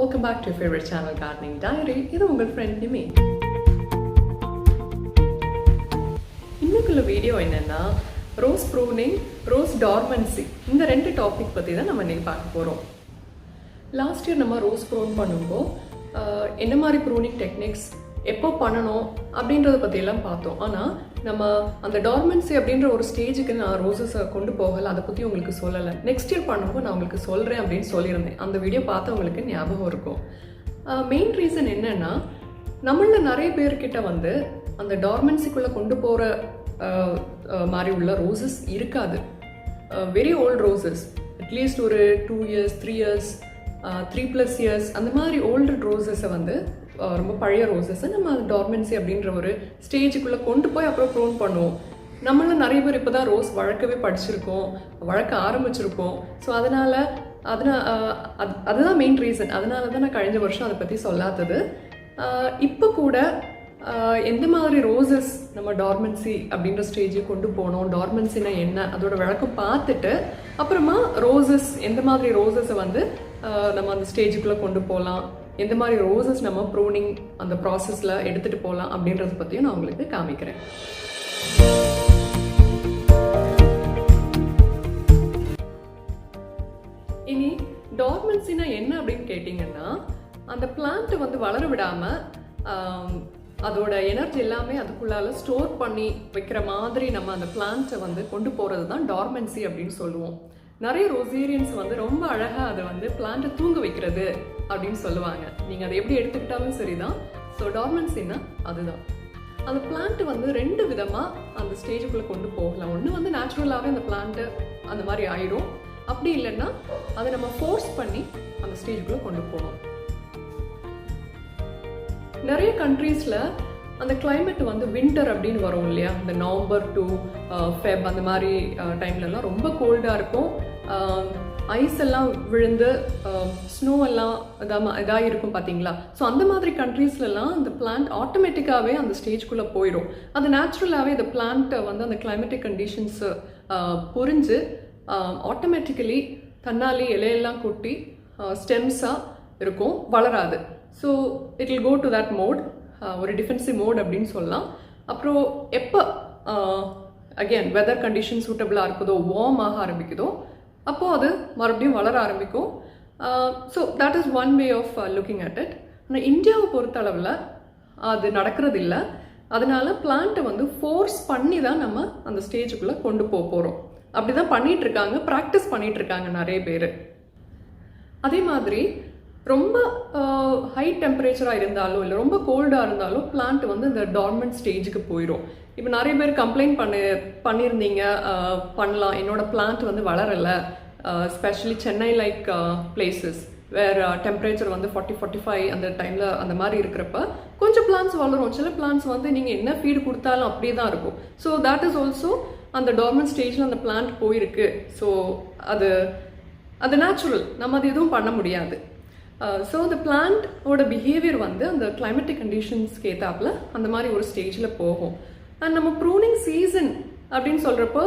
Welcome back to your favorite channel, Gardening Diary. இது உங்கள் friend Nimi. இன்னைக்குள்ள video என்னன்னா ரோஸ் ப்ரூனிங், ரோஸ் டார்மன்சி இந்த ரெண்டு டாபிக் பற்றி தான் நம்ம இன்னைக்கு பார்க்க போகிறோம். லாஸ்ட் இயர் நம்ம ரோஸ் ப்ரூன் பண்ணும்போது என்ன மாதிரி ப்ரூனிங் டெக்னிக்ஸ் எப்போ பண்ணணும் அப்படின்றத பற்றியெல்லாம் பார்த்தோம். ஆனால் நம்ம அந்த டார்மன்சி அப்படின்ற ஒரு ஸ்டேஜுக்கு நான் ரோசஸை கொண்டு போகலை, அதை பற்றி உங்களுக்கு சொல்லலை. நெக்ஸ்ட் இயர் பண்ணும்போது நான் உங்களுக்கு சொல்கிறேன் அப்படின்னு சொல்லியிருந்தேன். அந்த வீடியோ பார்த்தவங்களுக்கு ஞாபகம் இருக்கும். மெயின் ரீசன் என்னென்னா, நம்மள நிறைய பேர்கிட்ட வந்து அந்த டார்மன்சிக்குள்ளே கொண்டு போகிற மாதிரி உள்ள ரோசஸ் இருக்காது. வெரி ஓல்ட் ரோசஸ், அட்லீஸ்ட் ஒரு 2 years 3 years 3+ years அந்த மாதிரி ஓல்டு ரோசஸை வந்து ரொம்ப பழைய ரோசஸை நம்ம அது டார்மன்சி அப்படின்ற ஒரு ஸ்டேஜுக்குள்ளே கொண்டு போய் அப்புறம் ப்ரூன் பண்ணுவோம். நம்மள நிறைய பேர் இப்போ தான் ரோஸ் வளர்க்கவே படிச்சிருக்கோம், வளர்க்க ஆரம்பிச்சிருக்கோம். ஸோ அதுதான் மெயின் ரீசன். அதனால தான் நான் கழிஞ்ச வருஷம் அதை பற்றி சொல்லாதது. இப்போ கூட எந்த மாதிரி ரோசஸ் நம்ம டார்மன்சி அப்படின்ற ஸ்டேஜுக்கு கொண்டு போனோம், டார்மன்சினா என்ன, அதோட விளக்கம் பார்த்துட்டு அப்புறமா ரோசஸ் எந்த மாதிரி ரோசஸை வந்து நம்ம அந்த ஸ்டேஜுக்குள்ளே கொண்டு போகலாம், எந்த மாதிரி ரோசஸ் நம்ம ப்ரூனிங் அந்த ப்ராசஸில் எடுத்துகிட்டு போகலாம் அப்படின்றத பற்றியும் நான் உங்களுக்கு காமிக்கிறேன். இனி டார்மன்சினா என்ன அப்படின்னு கேட்டிங்கன்னா, அந்த பிளான்ட்டை வந்து வளர விடாமல் அதோட எனர்ஜி எல்லாமே அதுக்குள்ளால ஸ்டோர் பண்ணி வைக்கிற மாதிரி நம்ம அந்த பிளான்ட்டை வந்து கொண்டு போகிறது தான் டார்மன்சி அப்படின்னு சொல்லுவோம். நிறைய ரோசேரியன்ஸ் வந்து ரொம்ப அழகாக அதை வந்து பிளான்ட்டை தூங்க வைக்கிறது அப்படின்னு சொல்லுவாங்க. நீங்கள் அதை எப்படி எடுத்துக்கிட்டாலும் சரிதான். ஸோ டார்மன்சின்னா அதுதான். அந்த பிளான்ட்டு வந்து 2 விதமாக அந்த ஸ்டேஜுக்குள்ளே கொண்டு போகலாம். ஒன்று வந்து நேச்சுரலாகவே அந்த பிளான்ட்டு அந்த மாதிரி ஆயிடும். அப்படி இல்லைன்னா அதை நம்ம ஃபோர்ஸ் பண்ணி அந்த ஸ்டேஜுக்குள்ளே கொண்டு போகணும். நிறைய கண்ட்ரீஸில் அந்த கிளைமேட் வந்து வின்டர் அப்படின்னு வரும் இல்லையா, இந்த நவம்பர் டு ஃபெப் அந்த மாதிரி டைம்லலாம் ரொம்ப கோல்டாக இருக்கும். ஐஸ் எல்லாம் விழுந்து ஸ்னோ எல்லாம் இதாக இருக்கும் பார்த்தீங்களா. ஸோ அந்த மாதிரி கண்ட்ரீஸ்லலாம் அந்த பிளான்ட் ஆட்டோமேட்டிக்காகவே அந்த ஸ்டேஜ்குள்ளே போயிடும். அது நேச்சுரலாகவே இந்த பிளான்ட்டை வந்து அந்த கிளைமேட்டிக் கண்டிஷன்ஸு புரிஞ்சு ஆட்டோமேட்டிக்கலி தன்னாலே இலையெல்லாம் கொட்டி ஸ்டெம்ஸாக இருக்கும், வளராது. So it will go to that mode, ஒரு டிஃபென்சிவ் மோட் அப்படின்னு சொல்லலாம். அப்புறம் எப்போ அகெயின் வெதர் கண்டிஷன் சூட்டபிளாக இருக்குதோ, வார்ம் ஆக ஆரம்பிக்குதோ, அப்போது அது மறுபடியும் வளர ஆரம்பிக்கும். So that is one way of looking at it. ஆனால் இந்தியாவை பொறுத்தளவில் அது நடக்கிறது இல்லை. அதனால பிளான்ட்டை வந்து ஃபோர்ஸ் பண்ணி தான் நம்ம அந்த ஸ்டேஜுக்குள்ளே கொண்டு போகிறோம். அப்படி தான் பண்ணிகிட்ருக்காங்க, ப்ராக்டிஸ் பண்ணிகிட்ருக்காங்க நிறைய பேர். அதே மாதிரி ரொம்ப ஹை டெம்பரேச்சராக இருந்தாலும் இல்லை ரொம்ப கோல்டாக இருந்தாலும் பிளான்ட் வந்து இந்த டார்மன்ட் ஸ்டேஜுக்கு போயிடும். இப்போ நிறைய பேர் கம்ப்ளைண்ட் பண்ணியிருந்தீங்க, பண்ணலாம் என்னோட பிளான்ட் வந்து வளரலை, ஸ்பெஷலி சென்னை லைக் பிளேசஸ் வேறு டெம்பரேச்சர் வந்து 40-45 அந்த டைமில் அந்த மாதிரி இருக்கிறப்ப கொஞ்சம் பிளான்ட்ஸ் வளரும். சில பிளான்ட்ஸ் வந்து நீங்கள் என்ன ஃபீடு கொடுத்தாலும் அப்படியே தான் இருக்கும். ஸோ தேட் இஸ் ஆல்சோ அந்த டார்மன்ட் ஸ்டேஜில் அந்த பிளான்ட் போயிருக்கு. ஸோ அது நேச்சுரல், நம்ம அது எதுவும் பண்ண முடியாது. ஸோ அந்த பிளான்ட்டோட பிஹேவியர் வந்து அந்த கிளைமேட்டிக் கண்டிஷன்ஸ்க்கு ஏற்றாப்புல அந்த மாதிரி ஒரு ஸ்டேஜில் போகும். அண்ட் நம்ம ப்ரூனிங் சீசன் அப்படின்னு சொல்கிறப்போ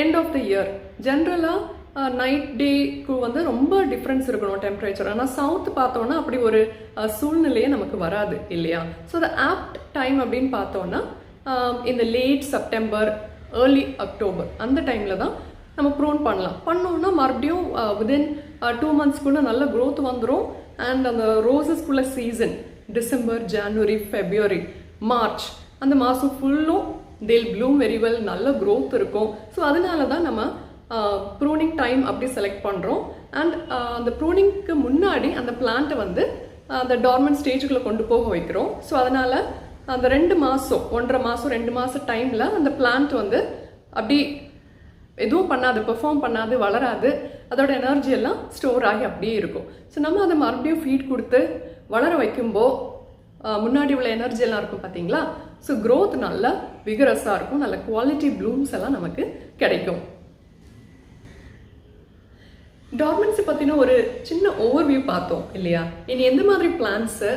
எண்ட் ஆஃப் த இயர் ஜென்ரலாக நைட் டேக்கு வந்து ரொம்ப டிஃப்ரென்ஸ் இருக்கணும் டெம்பரேச்சர். ஆனால் சவுத் பார்த்தோன்னா அப்படி ஒரு சூழ்நிலையே நமக்கு வராது இல்லையா. ஸோ த ஆப்ட் டைம் அப்படின்னு பார்த்தோன்னா இந்த லேட் செப்டம்பர் ஏர்லி அக்டோபர் அந்த டைமில் தான் நம்ம ப்ரூன் பண்ணோம்னா மறுபடியும் விதின் 2 monthsக்குள்ளே நல்ல க்ரோத் வந்துடும். அண்ட் அந்த ரோசஸ்குள்ள சீசன் டிசம்பர், ஜனவரி, ஃபெப்ரவரி, மார்ச் அந்த மாதம் ஃபுல்லும் தேல் ப்ளூம் வெரி வெல், நல்ல க்ரோத் இருக்கும். ஸோ அதனால தான் நம்ம ப்ரூனிங் டைம் அப்படி செலக்ட் பண்ணுறோம். அண்ட் அந்த ப்ரூனிங்க்கு முன்னாடி அந்த பிளான்ட்டை வந்து அந்த டார்மன்ட் ஸ்டேஜுக்குள்ளே கொண்டு போக வைக்கிறோம். ஸோ அதனால் அந்த 2 மாதம் 1.5 மாதம் 2 மாதம் டைமில் அந்த பிளான்ட் வந்து அப்படி எதுவும் பண்ணாது, பெர்ஃபார்ம் பண்ணாது, வளராது, அதோட எனர்ஜி எல்லாம் ஸ்டோர் ஆகி அப்படியே இருக்கும். ஸோ நம்ம அதை மறுபடியும் ஃபீட் கொடுத்து வளர வைக்கும்போது முன்னாடி உள்ள எனர்ஜி எல்லாம் இருக்கும் பார்த்தீங்களா. ஸோ க்ரோத் நல்லா விகரஸாக இருக்கும், நல்ல குவாலிட்டி ப்ளூம்ஸ் எல்லாம் நமக்கு கிடைக்கும். டார்மன்சி பற்றின ஒரு சின்ன ஓவர்வியூ பார்த்தோம் இல்லையா. இனி எந்த மாதிரி பிளான்ஸு,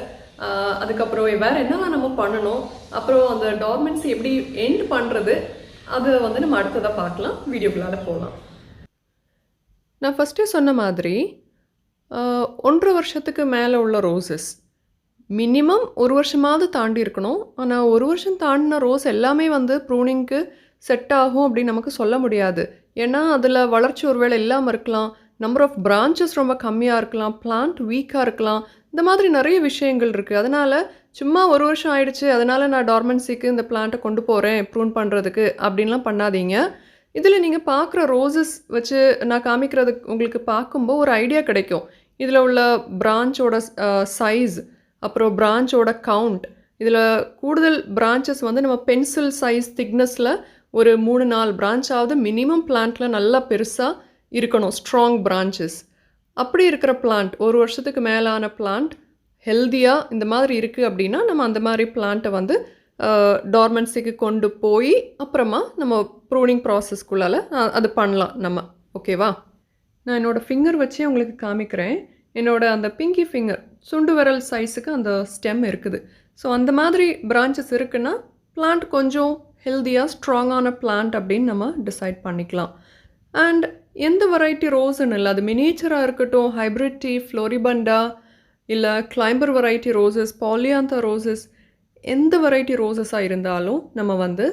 அதுக்கப்புறம் வேறு என்னெல்லாம் நம்ம பண்ணணும், அப்புறம் அந்த டார்மன்சி எப்படி எண்ட் பண்ணுறது, அது வந்து நம்ம அடுத்ததாக பார்க்கலாம். வீடியோக்குள்ளால போகலாம். நான் ஃபஸ்ட்டே சொன்ன மாதிரி 1.5 வருஷத்துக்கு மேலே உள்ள ரோசஸ். மினிமம் 1 வருஷமாவது தாண்டி இருக்கணும். ஆனா 1 வருஷம் தாண்டின ரோஸ் எல்லாமே வந்து ப்ரூனிங்க்கு செட் ஆகும் அப்படின்னு நமக்கு சொல்ல முடியாது. ஏன்னா, அதில வளர்ச்சி ஒருவேளை இல்லாம இருக்கலாம். நம்பர் ஆஃப் பிரான்ச்சஸ் ரொம்ப கம்மியா இருக்கலாம். பிளான்ட் வீக்கா இருக்கலாம். இந்த மாதிரி நெறைய விஷயங்கள் இருக்கு. அதனால சும்மா 1 வருஷம் ஆயிடுச்சு. அதனால நான் டார்மன்சிக்கு இந்த பிளான்ட்ட கொண்டு போறேன் ப்ரூன் பண்றதுக்கு அப்படின்லாம் பண்ணாதீங்க. இதில நீங்க பார்க்குற ரோசஸ் வச்சு நான் காமிக்கிறது உங்களுக்கு பார்க்கும்போ ஒரு ஐடியா கிடைக்கும். இதில உள்ள பிரான்ச்சோட சைஸ், அப்புறம் பிரான்ச்சோட கவுண்ட். இதில கூடுதல் பிரான்ச்சஸ் வந்து நம்ம பென்சில் சைஸ் திக்னஸ்ல ஒரு 3, 4 பிரான்ச்சாவது மினிமம் பிளான்ட்ல நல்லா பெருசா இருக்கணும். Strong branches. அப்படி இருக்கிற பிளான்ட் 1 வருஷத்துக்கு மேலான பிளான்ட் ஹெல்தியா இந்த மாதிரி இருக்கு அப்படின்னா, நம்ம அந்த மாதிரி பிளான்ட்ட வந்து டார்மன்சிக்கு கொண்டு போய் அப்புறமா நம்ம ப்ரூனிங் ப்ராசஸ்க்குள்ளால அது பண்ணலாம் நம்ம. ஓகேவா? நான் என்னோட ஃபிங்கர் வச்சே உங்களுக்கு காமிக்கிறேன். என்னோட அந்த பிங்கி ஃபிங்கர் சுண்டு விரல் சைஸுக்கு அந்த ஸ்டெம் இருக்குது. ஸோ அந்த மாதிரி பிரான்ச்சஸ் இருக்குன்னா பிளான்ட் கொஞ்சம் ஹெல்தியாக ஸ்ட்ராங்கான பிளான்ட் அப்படின்னு நம்ம டிசைட் பண்ணிக்கலாம். அண்ட் எந்த வெரைட்டி ரோஸ்ன்னு இல்லை, அது மினியேச்சராக இருக்கட்டும், ஹைப்ரிட் டீ, ஃப்ளோரிபண்டா, இல்லை கிளைம்பர் வெரைட்டி ரோசஸ், பாலியாந்தா ரோசஸ், எந்த வெரைட்டி ரோசஸாக இருந்தாலும் நம்ம வந்து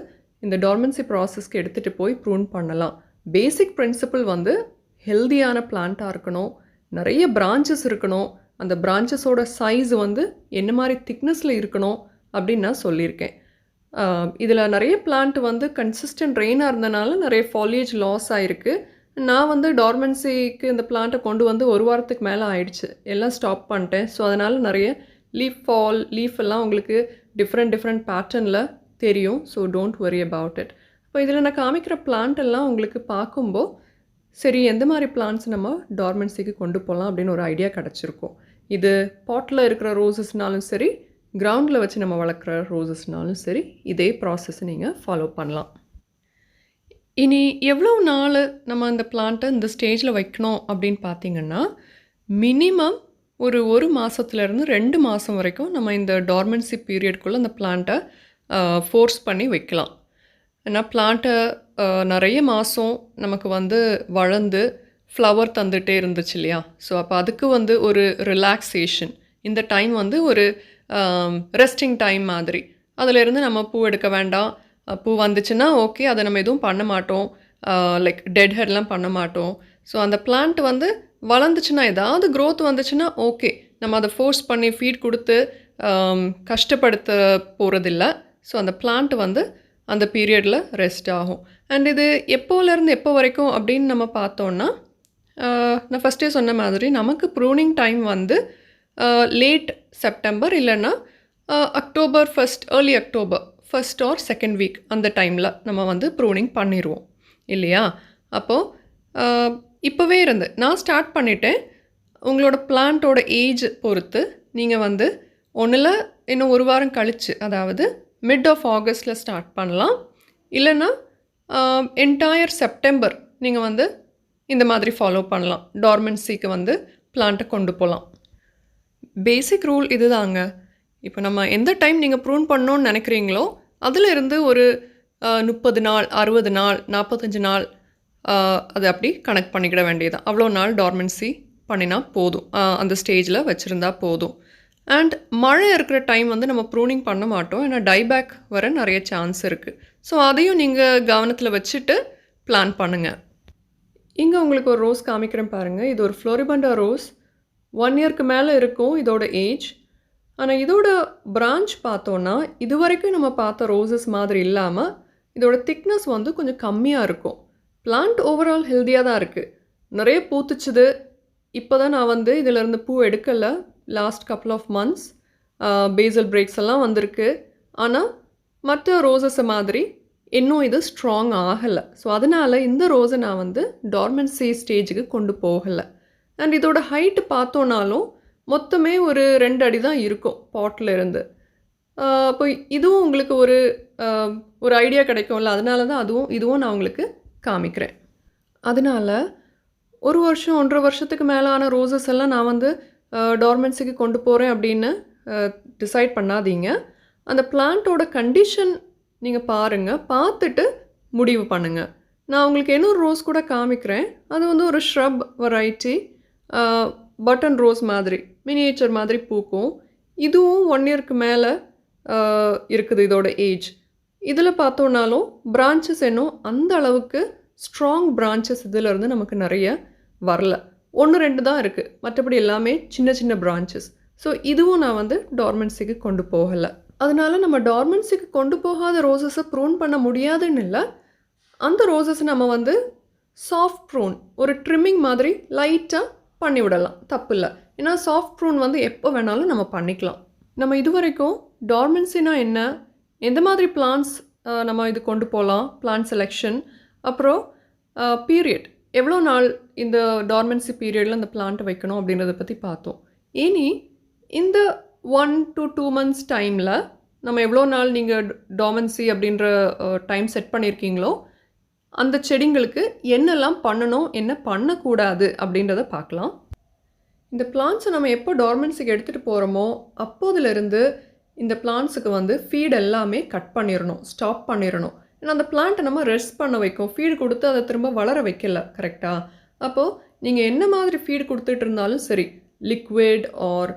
இந்த டார்மன்சி ப்ராசஸ்க்கு எடுத்துகிட்டு போய் ப்ரூன் பண்ணலாம். பேசிக் பிரின்சிபல் வந்து ஹெல்தியான பிளான்ட்டாக இருக்கணும், நிறைய பிரான்ச்சஸ் இருக்கணும், அந்த பிரான்ச்சஸோட சைஸ் வந்து என்ன மாதிரி திக்னஸில் இருக்கணும் அப்படின்னு நான் சொல்லியிருக்கேன். இதில் நிறைய பிளான்ட் வந்து கன்சிஸ்டன்ட் ரெயினாக இருந்தனால நிறைய ஃபாலியேஜ் லாஸ் ஆகிருக்கு. நான் வந்து டார்மன்சிக்கு இந்த பிளான்ட்டை கொண்டு வந்து 1 வாரத்துக்கு மேலே ஆயிடுச்சு. எல்லாம் ஸ்டாப் பண்ணிட்டேன். ஸோ அதனால் நிறைய லீஃப் எல்லாம் உங்களுக்கு டிஃப்ரெண்ட் பேட்டர்னில் தெரியும். So don't worry about it. இப்போ இதில் நான் காமிக்கிற பிளான்ட் எல்லாம் உங்களுக்கு பார்க்கும்போ சரி எந்த மாதிரி பிளான்ட்ஸ் நம்ம டார்மன்சிக்கு கொண்டு போகலாம் அப்படின்னு ஒரு ஐடியா கிடச்சிருக்கும். இது பாட்டில் இருக்கிற ரோசஸ்னாலும் சரி, கிரவுண்டில் வச்சு நம்ம வளர்க்குற ரோசஸ்னாலும் சரி, இதே ப்ராசஸை நீங்கள் ஃபாலோ பண்ணலாம். இனி எவ்வளோ நாள் நம்ம இந்த பிளான்ட்டை இந்த ஸ்டேஜில் வைக்கணும் அப்படின்னு பார்த்தீங்கன்னா, மினிமம் ஒரு மாதத்துலேருந்து 2 மாதம் வரைக்கும் நம்ம இந்த டார்மன்சி பீரியட்குள்ளே அந்த பிளான்ட்டை ஃபோர்ஸ் பண்ணி வைக்கலாம். ஏன்னா பிளான்ட்டை நிறைய மாதம் நமக்கு வந்து வளர்ந்து ஃப்ளவர் தந்துகிட்டே இருந்துச்சு இல்லையா? ஸோ அப்போ அதுக்கு வந்து ஒரு ரிலாக்ஸேஷன், இந்த டைம் வந்து ஒரு ரெஸ்டிங் டைம் மாதிரி. அதிலேருந்து நம்ம பூ எடுக்க வேண்டாம். பூ வந்துச்சுன்னா ஓகே, அதை நம்ம எதுவும் பண்ண மாட்டோம், லைக் டெட் ஹெட்லாம் பண்ண மாட்டோம். ஸோ அந்த பிளான்ட் வந்து வளர்ந்துச்சுன்னா, ஏதாவது க்ரோத் வந்துச்சுன்னா ஓகே, நம்ம அதை ஃபோர்ஸ் பண்ணி ஃபீட் கொடுத்து கஷ்டப்படுத்த போகிறதில்ல. ஸோ அந்த பிளான்ட் வந்து அந்த பீரியடில் ரெஸ்ட் ஆகும். அண்ட் இது எப்போலேருந்து எப்போ வரைக்கும் அப்படின்னு நம்ம பார்த்தோன்னா, நான் ஃபஸ்ட்டே சொன்ன மாதிரி நமக்கு ப்ரூனிங் டைம் வந்து லேட் செப்டம்பர் இல்லைன்னா October early October 1st or 2nd week அந்த டைமில் நம்ம வந்து ப்ரூனிங் பண்ணிடுவோம் இல்லையா? அப்போது இப்போவே இருந்து நான் ஸ்டார்ட் பண்ணிட்டேன். உங்களோட பிளான்ட்டோட ஏஜ் பொறுத்து நீங்கள் வந்து ஒன்றில் இன்னும் 1 வாரம் கழித்து, அதாவது மிட் ஆஃப் ஆகஸ்ட்டில் ஸ்டார்ட் பண்ணலாம். இல்லைன்னா என்டையர் செப்டம்பர் நீங்கள் வந்து இந்த மாதிரி ஃபாலோ பண்ணலாம். டார்மன்சிக்கு வந்து பிளான்ட்டை கொண்டு போகலாம். பேசிக் ரூல் இது தாங்க. இப்போ நம்ம எந்த டைம் நீங்கள் ப்ரூன் பண்ணணுன்னு நினைக்கிறீங்களோ அதில் இருந்து ஒரு 30 நாள், 60 நாள், 45 நாள் அது அப்படி கனெக்ட் பண்ணிக்கிட வேண்டியதான். அவ்வளோ நாள் டார்மன்சி பண்ணினா போதும், அந்த ஸ்டேஜில் வச்சுருந்தா போதும். அண்ட் மழை இருக்கிற டைம் வந்து நம்ம ப்ரூனிங் பண்ண மாட்டோம், ஏன்னா டைபேக் வர நிறைய சான்ஸ் இருக்குது. ஸோ அதையும் நீங்கள் கவனத்தில் வச்சுட்டு பிளான் பண்ணுங்கள். இங்கே உங்களுக்கு ஒரு ரோஸ் காமிக்கிறேன் பாருங்கள். இது ஒரு ஃப்ளோரிபண்டா ரோஸ். 1 இயர்க்கு மேலே இருக்கும் இதோட ஏஜ். ஆனால் இதோட பிரான்ச் பார்த்தோன்னா இது வரைக்கும் நம்ம பார்த்த ரோசஸ் மாதிரி இல்லாமல் இதோட திக்னஸ் வந்து கொஞ்சம் கம்மியாக இருக்கும். பிளான்ட் ஓவரால் ஹெல்த்தியாக தான் இருக்குது. நிறைய பூத்துச்சுது. இப்போ தான் நான் வந்து இதிலேருந்து பூ எடுக்கலை. Last couple of months basal breaks எல்லாம் வந்திருக்கு. ஆனால் மற்ற ரோசஸை மாதிரி இன்னும் இது ஸ்ட்ராங் ஆகலை. ஸோ அதனால் இந்த ரோஸை நான் வந்து டார்மன்சி ஸ்டேஜுக்கு கொண்டு போகலை. அண்ட் இதோட ஹைட்டு பார்த்தோன்னாலும் மொத்தமே ஒரு 2 அடி தான் இருக்கும் பாட்டில் இருந்து. அப்போ இதுவும் உங்களுக்கு ஒரு ஐடியா கிடைக்கும்ல, அதனால தான் இதுவும் நான் உங்களுக்கு காமிக்கிறேன். அதனால் 1 வருஷம் 1.5 வருஷத்துக்கு மேலான ரோசஸ் எல்லாம் நான் வந்து டார்மன்சிக்கு கொண்டு போகிறேன் அப்படின்னு டிசைட் பண்ணாதீங்க. அந்த பிளான்ட்டோட கண்டிஷன் நீங்கள் பாருங்கள், பார்த்துட்டு முடிவு பண்ணுங்கள். நான் உங்களுக்கு இன்னொரு ரோஸ் கூட காமிக்கிறேன். அது வந்து ஒரு ஷ்ரப் வெரைட்டி. பட்டன் ரோஸ் மாதிரி மினியேச்சர் மாதிரி பூக்கும். இதுவும் 1 இயர்க்கு மேலே இருக்குது இதோட ஏஜ். இதில் பார்த்தோன்னாலும் பிரான்ச்சஸ் இன்னும் அந்த அளவுக்கு ஸ்ட்ராங் பிரான்ச்சஸ் இதிலிருந்து நமக்கு நிறைய வரல. 1 2 தான் இருக்குது, மற்றபடி எல்லாமே சின்ன சின்ன பிரான்ச்சஸ். ஸோ இதுவும் நான் வந்து டார்மன்சிக்கு கொண்டு போகலை. அதனால நம்ம டார்மன்சிக்கு கொண்டு போகாத ரோசஸை ப்ரூன் பண்ண முடியாதுன்னு இல்லை. அந்த ரோசஸை நம்ம வந்து சாஃப்ட் ப்ரூன் ஒரு ட்ரிம்மிங் மாதிரி லைட்டாக பண்ணி விடலாம், தப்பு இல்லை. ஏன்னா சாஃப்ட் ப்ரூன் வந்து எப்போ வேணாலும் நம்ம பண்ணிக்கலாம். நம்ம இது வரைக்கும் டார்மன்சினா என்ன, எந்த மாதிரி பிளான்ஸ் நம்ம இது கொண்டு போகலாம், பிளான் செலெக்ஷன், அப்புறம் பீரியட் எவ்வளோ நாள் இந்த டார்மன்சி பீரியடில் அந்த பிளான்ட்டை வைக்கணும் அப்படின்றத பற்றி பார்த்தோம். இனி இந்த 1 to 2 months டைமில் நம்ம எவ்வளோ நாள் நீங்கள் டார்மன்சி அப்படின்ற டைம் செட் பண்ணியிருக்கீங்களோ அந்த செடிங்களுக்கு என்னெல்லாம் பண்ணணும் என்ன பண்ணக்கூடாது அப்படின்றத பார்க்கலாம். இந்த பிளான்ட்ஸை நம்ம எப்போ டார்மன்சிக்கு எடுத்துகிட்டு போகிறோமோ அப்போதிலிருந்து இந்த பிளான்ட்ஸுக்கு வந்து ஃபீட் எல்லாமே கட் பண்ணிடணும், ஸ்டாப் பண்ணிடணும். ஏன்னா அந்த பிளான்ட்டை நம்ம ரெஸ்ட் பண்ண வைக்கும், ஃபீடு கொடுத்து அதை திரும்ப வளர வைக்கல, கரெக்டாக? அப்போது நீங்கள் என்ன மாதிரி ஃபீடு கொடுத்துட்டு இருந்தாலும் சரி, liquid or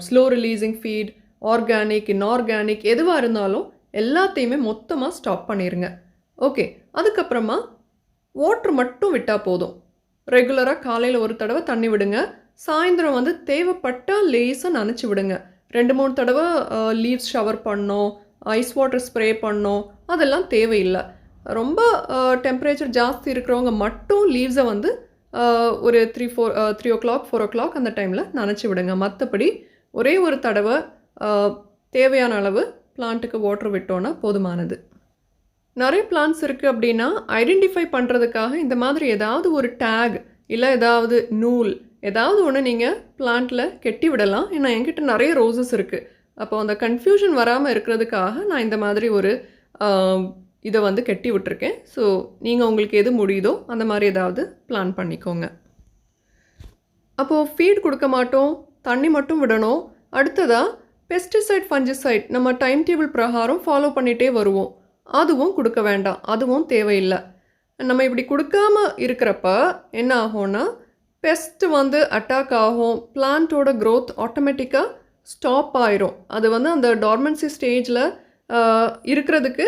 slow releasing feed, organic inorganic எதுவாக இருந்தாலும் எல்லாத்தையுமே மொத்தமாக ஸ்டாப் பண்ணிடுங்க. ஓகே, அதுக்கப்புறமா வாட்ரு மட்டும் விட்டால் போதும். ரெகுலராக காலையில் ஒரு தடவை தண்ணி விடுங்க, சாயந்தரம் வந்து தேவைப்பட்டால் லேசாக நனைச்சி விடுங்க. 2-3 தடவை லீவ்ஸ் ஷவர் பண்ணோம், ஐஸ் வாட்டர் ஸ்ப்ரே பண்ணோம், அதெல்லாம் தேவையில்லை. ரொம்ப டெம்பரேச்சர் ஜாஸ்தி இருக்கிறவங்க மட்டும் லீவ்ஸை வந்து ஒரு 3 o'clock 4 o'clock அந்த டைமில் நனைச்சி விடுங்க. மற்றபடி ஒரே ஒரு தடவை தேவையான அளவு பிளான்ட்டுக்கு வாட்டர் விட்டோன்னா போதுமானது. நிறைய பிளான்ட்ஸ் இருக்குது அப்படின்னா ஐடென்டிஃபை பண்ணுறதுக்காக இந்த மாதிரி ஏதாவது ஒரு டேக் இல்லை ஏதாவது நூல் ஏதாவது ஒன்று நீங்கள் பிளான்ட்டில் கெட்டி விடலாம். ஏன்னா என்கிட்ட நிறைய ரோசஸ் இருக்குது. அப்போ அந்த கன்ஃபியூஷன் வராமல் இருக்கிறதுக்காக நான் இந்த மாதிரி ஒரு இதை வந்து கெட்டி விட்டுருக்கேன். ஸோ நீங்கள் உங்களுக்கு எது முடியுதோ அந்த மாதிரி ஏதாவது பிளான் பண்ணிக்கோங்க. அப்போது ஃபீட் கொடுக்க மாட்டோம், தண்ணி மட்டும் விடணும். அடுத்ததாக பெஸ்டிசைட் ஃபஞ்சிசைட் நம்ம டைம் டேபிள் பிரகாரம் ஃபாலோ பண்ணிகிட்டே வருவோம், அதுவும் கொடுக்க வேண்டாம், அதுவும் தேவையில்லை. நம்ம இப்படி கொடுக்காம இருக்கிறப்ப என்ன ஆகும்னா பெஸ்ட்டு வந்து அட்டாக் ஆகும், பிளான்ட்டோட க்ரோத் ஆட்டோமேட்டிக்காக ஸ்டாப் ஆயிரும். அது வந்து அந்த டார்மன்சி ஸ்டேஜில் இருக்கிறதுக்கு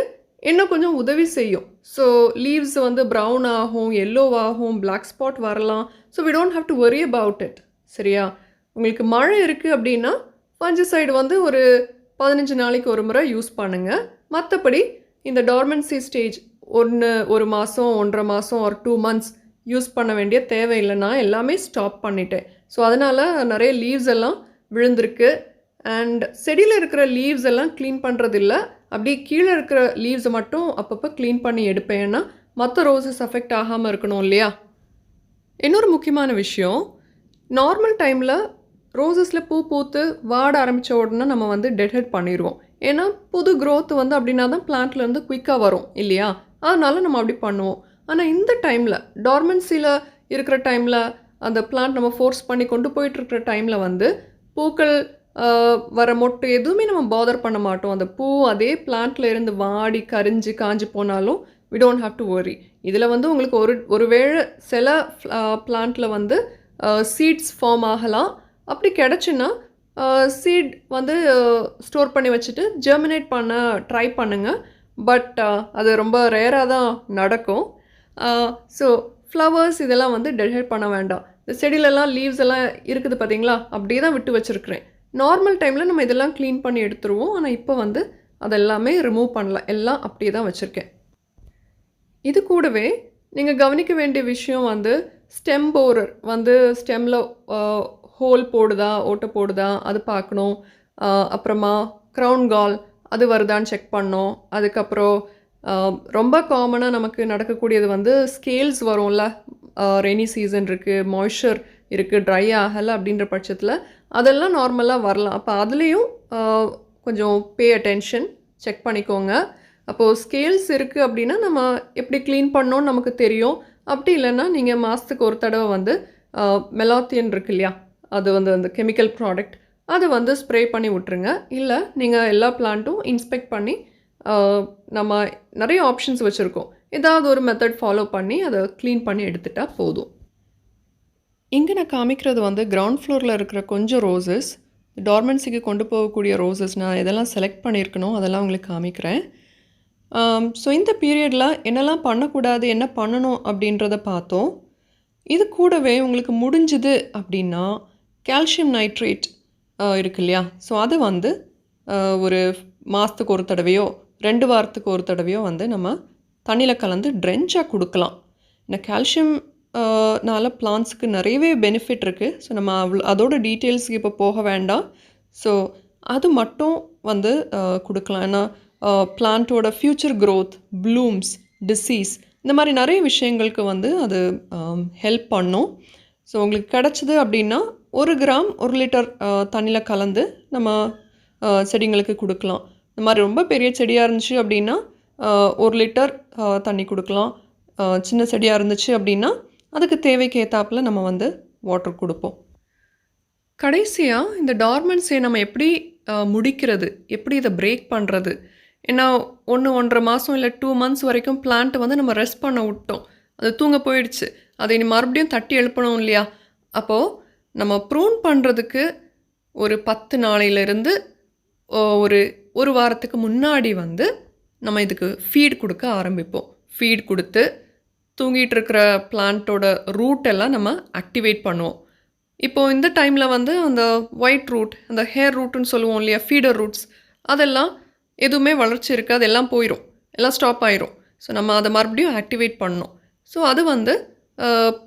இன்னும் கொஞ்சம் உதவி செய்யும். ஸோ லீவ்ஸ் வந்து ப்ரௌன் ஆகும், எல்லோ ஆகும், பிளாக் ஸ்பாட் வரலாம். So we don't have to worry about it. சரியா? உங்களுக்கு மழை இருக்குது அப்படின்னா ஃபஞ்சிசைடு வந்து ஒரு 15 நாளைக்கு ஒரு முறை யூஸ் பண்ணுங்கள். மற்றபடி இந்த டார்மன்சி ஸ்டேஜ் ஒரு மாதம் 1.5 மாதம் ஒரு 2 months யூஸ் பண்ண வேண்டிய தேவையில்லை. நான் எல்லாமே ஸ்டாப் பண்ணிட்டேன். ஸோ அதனால் நிறைய லீவ்ஸ் எல்லாம் விழுந்திருக்கு. அண்ட் செடியில் இருக்கிற லீவ்ஸ் எல்லாம் க்ளீன் பண்ணுறதில்ல, அப்படி கீழே இருக்கிற லீவ்ஸை மட்டும் அப்பப்போ க்ளீன் பண்ணி எடுப்பேன். ஏன்னா மற்ற ரோசஸ் அஃபெக்ட் ஆகாமல் இருக்கணும் இல்லையா? இன்னொரு முக்கியமான விஷயம், நார்மல் டைமில் ரோசஸில் பூ பூத்து வாட ஆரம்பித்த உடனே நம்ம வந்து டெட்ஹெட் பண்ணிடுவோம். ஏன்னா புது க்ரோத் வந்து அப்படின்னா தான் பிளான்ட்லேருந்து குயிக்காக வரும் இல்லையா? அதனால் நம்ம அப்படி பண்ணுவோம். ஆனால் இந்த டைமில் டார்மன்சியில் இருக்கிற டைமில் அந்த பிளான்ட் நம்ம ஃபோர்ஸ் பண்ணி கொண்டு போயிட்டுருக்கிற டைமில் வந்து பூக்கள் வர மொட்டு எதுவுமே நம்ம பாதர் பண்ண மாட்டோம். அந்த பூ அதே பிளான்ட்டில் இருந்து வாடி கரிஞ்சு காஞ்சி போனாலும் வி டோன்ட் ஹாவ் டு வரி. இதில் வந்து உங்களுக்கு ஒரு வேளை சில பிளான்ட்டில் வந்து சீட்ஸ் ஃபார்ம் ஆகலாம். அப்படி கிடச்சுன்னா சீட் வந்து ஸ்டோர் பண்ணி வச்சுட்டு ஜெர்மினேட் பண்ண ட்ரை பண்ணுங்கள். பட் அது ரொம்ப ரேராக தான் நடக்கும். ஸோ ஃப்ளவர்ஸ் இதெல்லாம் வந்து டெட்ஹெட் பண்ண வேண்டாம். இந்த செடியிலலாம் லீவ்ஸ் எல்லாம் இருக்குது பார்த்தீங்களா, அப்படியே தான் விட்டு வச்சுருக்கிறேன். நார்மல் டைமில் நம்ம இதெல்லாம் க்ளீன் பண்ணி எடுத்துருவோம். ஆனால் இப்போ வந்து அதெல்லாமே ரிமூவ் பண்ணல, எல்லாம் அப்படியே தான் வச்சுருக்கேன். இது கூடவே நீங்கள் கவனிக்க வேண்டிய விஷயம் வந்து ஸ்டெம் போரர் வந்து ஸ்டெம்மில் ஹோல் போடுதா ஓட்டை போடுதா அது பார்க்கணும். அப்புறமா க்ரௌன் கால் அது வருதான்னு செக் பண்ணோம். அதுக்கப்புறம் ரொம்ப காமனாக நமக்கு நடக்கக்கூடியது வந்து ஸ்கேல்ஸ் வரும்ல, ரெய்னி சீசன் இருக்குது, மாய்ஸ்சர் இருக்குது, ட்ரை ஆகலை அப்படின்ற பட்சத்தில் அதெல்லாம் நார்மலாக வரலாம். அப்போ அதுலேயும் கொஞ்சம் பே அட்டென்ஷன், செக் பண்ணிக்கோங்க. அப்போது ஸ்கேல்ஸ் இருக்குது அப்படின்னா நம்ம எப்படி க்ளீன் பண்ணோன்னு நமக்கு தெரியும். அப்படி இல்லைன்னா நீங்கள் மாதத்துக்கு ஒரு தடவை வந்து மெலாத்தியன் இருக்கு இல்லையா, அது வந்து அந்த கெமிக்கல் ப்ராடக்ட் அதை வந்து ஸ்ப்ரே பண்ணி விட்ருங்க. இல்லை நீங்கள் எல்லா பிளான்ட்டும் இன்ஸ்பெக்ட் பண்ணி நம்ம நிறைய ஆப்ஷன்ஸ் வச்சுருக்கோம், ஏதாவது ஒரு மெத்தட் ஃபாலோ பண்ணி அதை க்ளீன் பண்ணி எடுத்துட்டால் போதும். இங்கே நான் காமிக்கிறது வந்து கிரவுண்ட் ஃப்ளோரில் இருக்கிற கொஞ்சம் ரோசஸ், டார்மன்சிக்கு கொண்டு போகக்கூடிய ரோசஸ் நான் எதெல்லாம் செலக்ட் பண்ணியிருக்கணும் அதெல்லாம் உங்களுக்கு காமிக்கிறேன். ஸோ இந்த பீரியடில் என்னெல்லாம் பண்ணக்கூடாது, என்ன பண்ணணும் அப்படின்றத பார்த்தோம். இது கூடவே உங்களுக்கு முடிஞ்சுது அப்படின்னா கால்சியம் நைட்ரேட் இருக்கு இல்லையா, ஸோ அது வந்து ஒரு மாதத்துக்கு ஒரு தடவையோ 2 வாரத்துக்கு ஒரு தடவையோ வந்து நம்ம தண்ணியில் கலந்து ட்ரென்ச்சாக கொடுக்கலாம். இந்த கால்சியம் னால பிளான்ட்ஸுக்கு நிறையவே பெனிஃபிட் இருக்குது. ஸோ நம்ம அதோட டீட்டெயில்ஸுக்கு இப்போ போக வேண்டாம். ஸோ அது மட்டும் வந்து கொடுக்கலாம். ஏன்னா பிளான்ட்டோட ஃப்யூச்சர் க்ரோத், ப்ளூம்ஸ், டிசீஸ் இந்த மாதிரி நிறைய விஷயங்களுக்கு வந்து அது ஹெல்ப் பண்ணும். ஸோ உங்களுக்கு கிடச்சிது அப்படின்னா 1 கிராம் 1 லிட்டர் தண்ணியில் கலந்து நம்ம செடிங்களுக்கு கொடுக்கலாம். இந்த மாதிரி ரொம்ப பெரிய செடியாக இருந்துச்சு அப்படின்னா 1 லிட்டர் தண்ணி கொடுக்கலாம். சின்ன செடியாக இருந்துச்சு அப்படின்னா அதுக்கு தேவைக்கு ஏற்றாப்புல நம்ம வந்து வாட்டர் கொடுப்போம். கடைசியாக இந்த டார்மன்ஸியை நம்ம எப்படி முடிக்கிறது, எப்படி இதை பிரேக் பண்ணுறது? ஏன்னா 1-1.5 மாதம் இல்லை 2 மந்த்ஸ் வரைக்கும் பிளான்ட்டை வந்து நம்ம ரெஸ்ட் பண்ண விட்டோம், அது தூங்க போயிடுச்சு, அதை இனி மறுபடியும் தட்டி எழுப்பணும் இல்லையா? அப்போது நம்ம ப்ரூன் பண்ணுறதுக்கு ஒரு 10 நாளையிலிருந்து ஒரு வாரத்துக்கு முன்னாடி வந்து நம்ம இதுக்கு ஃபீட் கொடுக்க ஆரம்பிப்போம். ஃபீட் கொடுத்து தூங்கிட்டு இருக்கிற பிளான்ட்டோட ரூட் எல்லாம் நம்ம ஆக்டிவேட் பண்ணுவோம். இப்போது இந்த டைமில் வந்து அந்த ஒயிட் ரூட், அந்த ஹேர் ரூட்டுன்னு சொல்லுவோம் இல்லையா, ஃபீடர் ரூட்ஸ், அதெல்லாம் எதுவுமே வளர்ச்சி இருக்காது, எல்லாம் போயிடும், எல்லாம் ஸ்டாப் ஆயிரும். ஸோ நம்ம அதை மறுபடியும் ஆக்டிவேட் பண்ணணும். ஸோ அது வந்து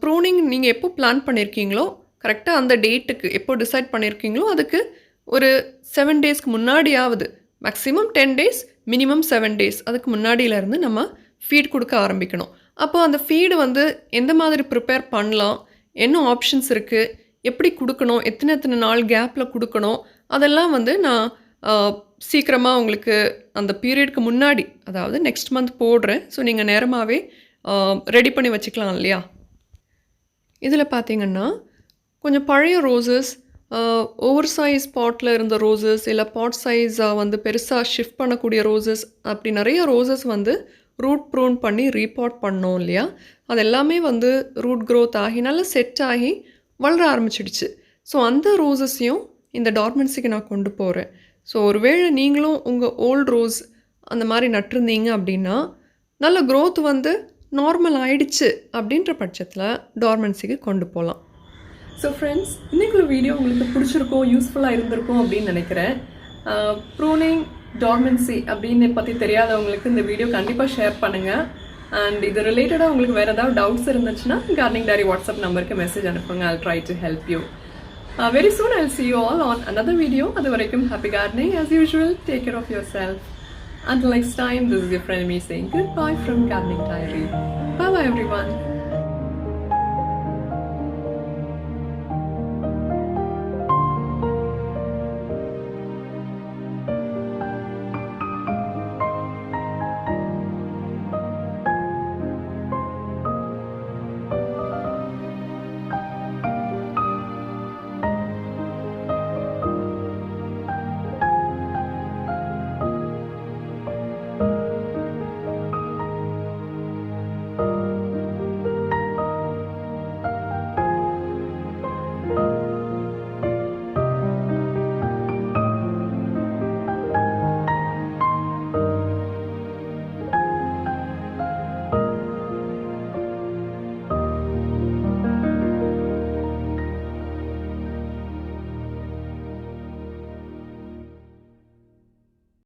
ப்ரூனிங் நீங்கள் எப்போ பிளான் பண்ணியிருக்கீங்களோ கரெக்டாக அந்த டேட்டுக்கு எப்போ டிசைட் பண்ணியிருக்கீங்களோ அதுக்கு ஒரு 7 டேஸ்க்கு முன்னாடியாவது, மேக்ஸிமம் 10 டேஸ், மினிமம் 7 டேஸ் அதுக்கு முன்னாடியிலேருந்து நம்ம ஃபீட் கொடுக்க ஆரம்பிக்கணும். அப்போது அந்த ஃபீடு வந்து எந்த மாதிரி ப்ரிப்பேர் பண்ணலாம், என்ன ஆப்ஷன்ஸ் இருக்குது, எப்படி கொடுக்கணும், எத்தனை நாள் கேப்பில் கொடுக்கணும், அதெல்லாம் வந்து நான் சீக்கிரமாக உங்களுக்கு அந்த பீரியடுக்கு முன்னாடி, அதாவது நெக்ஸ்ட் மந்த் போடுறேன். ஸோ நீங்கள் நேரமாகவே ரெடி பண்ணி வச்சுக்கலாம் இல்லையா? இதில் பார்த்தீங்கன்னா கொஞ்சம் பழைய ரோசஸ், ஓவர் சைஸ் பாட்டில் இருந்த ரோசஸ், இல்லை பாட் சைஸாக வந்து பெருசாக ஷிஃப்ட் பண்ணக்கூடிய ரோசஸ், அப்படி நிறைய ரோசஸ் வந்து ரூட் ப்ரூன் பண்ணி ரீபாட் பண்ணோம் இல்லையா, அது எல்லாமே வந்து ரூட் க்ரோத் ஆகி நல்லா செட் ஆகி வளர ஆரம்பிச்சிடுச்சு. ஸோ அந்த ரோசஸையும் இந்த டார்மன்சிக்கு நான் கொண்டு போகிறேன். ஸோ ஒருவேளை நீங்களும் உங்கள் ஓல்டு ரோஸ் அந்த மாதிரி நட்டிருந்தீங்க அப்படின்னா நல்ல க்ரோத் வந்து நார்மல் ஆயிடுச்சு அப்படின்ற பட்சத்தில் டார்மன்சிக்கு கொண்டு போகலாம். ஸோ ஃப்ரெண்ட்ஸ், இன்றைக்கி ஒரு வீடியோ உங்களுக்கு பிடிச்சிருக்கும், யூஸ்ஃபுல்லாக இருந்திருக்கும் அப்படின்னு நினைக்கிறேன். ப்ரூனிங், டார்மன்சி அப்படின்னு பற்றி தெரியாதவங்களுக்கு இந்த வீடியோ கண்டிப்பாக ஷேர் பண்ணுங்கள். அண்ட் இது ரிலேட்டடாக உங்களுக்கு வேறு ஏதாவது டவுட்ஸ் இருந்துச்சுன்னா கார்டனிங் டைரி வாட்ஸ்அப் நம்பருக்கு மெசேஜ் அனுப்புங்க. I'll try to help you. Very soon I'll see you all on another video. அது வரைக்கும் happy gardening as usual. Take care of yourself. Until next time, this is your friend me saying goodbye from Gardening Diary. Bye bye everyone.